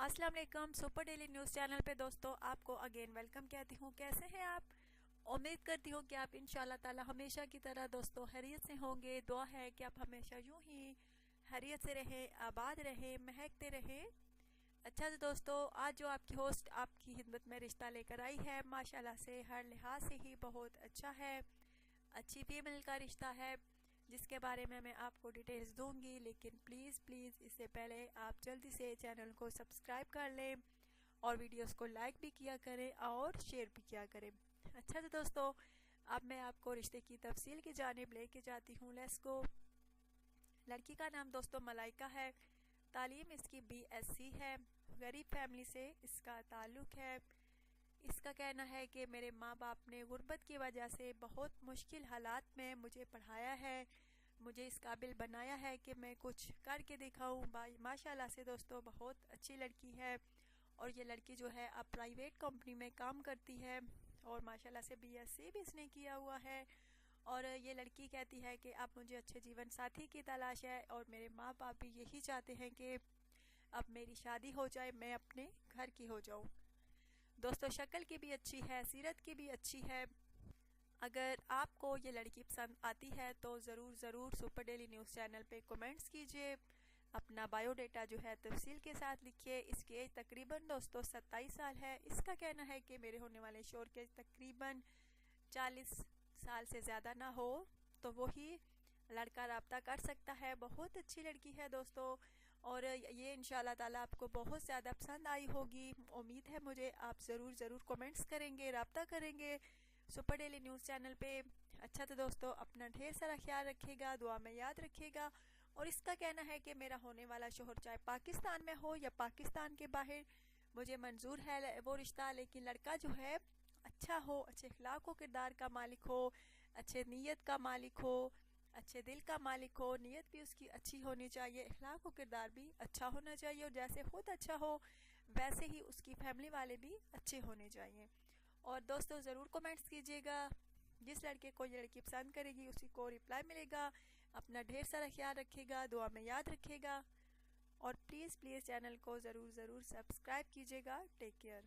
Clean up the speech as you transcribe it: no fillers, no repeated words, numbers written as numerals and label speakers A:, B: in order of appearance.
A: अस्सलाम वालेकुम। Super daily news channel पे दोस्तों आपको अगेन वेलकम कहती हूँ। कैसे हैं आप? उम्मीद करती हूँ कि आप इंशाल्लाह ताला हमेशा की तरह दोस्तों खैरियत से होंगे। दुआ है कि आप हमेशा यूं ही खैरियत से रहें, आबाद रहें, महकते रहें। अच्छा तो दोस्तों, आज जो आपकी होस्ट आपकी खिदमत में रिश्ता लेकर आई है, माशाल्लाह से हर लिहाज से ही बहुत अच्छा है। अच्छी फीमेल का रिश्ता है जिसके बारे में मैं आपको डिटेल्स दूंगी, लेकिन प्लीज़ इससे पहले आप जल्दी से चैनल को सब्सक्राइब कर लें और वीडियोस को लाइक भी किया करें और शेयर भी किया करें। अच्छा तो दोस्तों, अब मैं आपको रिश्ते की तफसील की जानिब लेके जाती हूँ। Let's go. लड़की का नाम दोस्तों मलाइका है। तालीम इसकी BSc है। गरीब फैमिली से इसका ताल्लुक है। इसका कहना है कि मेरे माँ बाप ने गुर्बत की वजह से बहुत मुश्किल हालात में मुझे पढ़ाया है, मुझे इस काबिल बनाया है कि मैं कुछ करके दिखाऊं। माशाल्लाह से दोस्तों बहुत अच्छी लड़की है और ये लड़की जो है अब प्राइवेट कंपनी में काम करती है और माशाल्लाह से BSc भी इसने किया हुआ है। और ये लड़की कहती है कि अब मुझे अच्छे जीवन साथी की तलाश है और मेरे माँ बाप भी यही चाहते हैं कि अब मेरी शादी हो जाए, मैं अपने घर की हो जाऊं। दोस्तों शक्ल की भी अच्छी है, सीरत की भी अच्छी है। अगर आपको ये लड़की पसंद आती है तो ज़रूर सुपर डेली न्यूज़ चैनल पे कमेंट्स कीजिए। अपना बायोडाटा जो है तफसील के साथ लिखिए। इसकी एज तकरीबन दोस्तों 27 साल है। इसका कहना है कि मेरे होने वाले शोहर के तकरीबन 40 साल से ज़्यादा ना हो तो वही लड़का राब्ता कर सकता है। बहुत अच्छी लड़की है दोस्तों और ये इंशाल्लाह ताला आपको बहुत ज़्यादा पसंद आई होगी। उम्मीद है मुझे आप ज़रूर कमेंट्स करेंगे, राब्ता करेंगे सुपर डेली न्यूज़ चैनल पे। अच्छा तो दोस्तों, अपना ढेर सारा ख्याल रखिएगा, दुआ में याद रखिएगा। और इसका कहना है कि मेरा होने वाला शोहर चाहे पाकिस्तान में हो या पाकिस्तान के बाहर, मुझे मंजूर है वो रिश्ता, लेकिन लड़का जो है अच्छा हो, अच्छे अखलाक व किरदार का मालिक हो, अच्छे नीयत का मालिक हो, अच्छे दिल का मालिक हो। नीयत भी उसकी अच्छी होनी चाहिए, अखलाक व किरदार भी अच्छा होना चाहिए और जैसे खुद अच्छा हो वैसे ही उसकी फैमिली वाले भी अच्छे होने चाहिए। और दोस्तों ज़रूर कमेंट्स कीजिएगा। जिस लड़के को ये लड़की पसंद करेगी उसी को रिप्लाई मिलेगा। अपना ढेर सारा ख्याल रखिएगा, दुआ में याद रखिएगा और प्लीज़ चैनल को ज़रूर सब्सक्राइब कीजिएगा। Take care.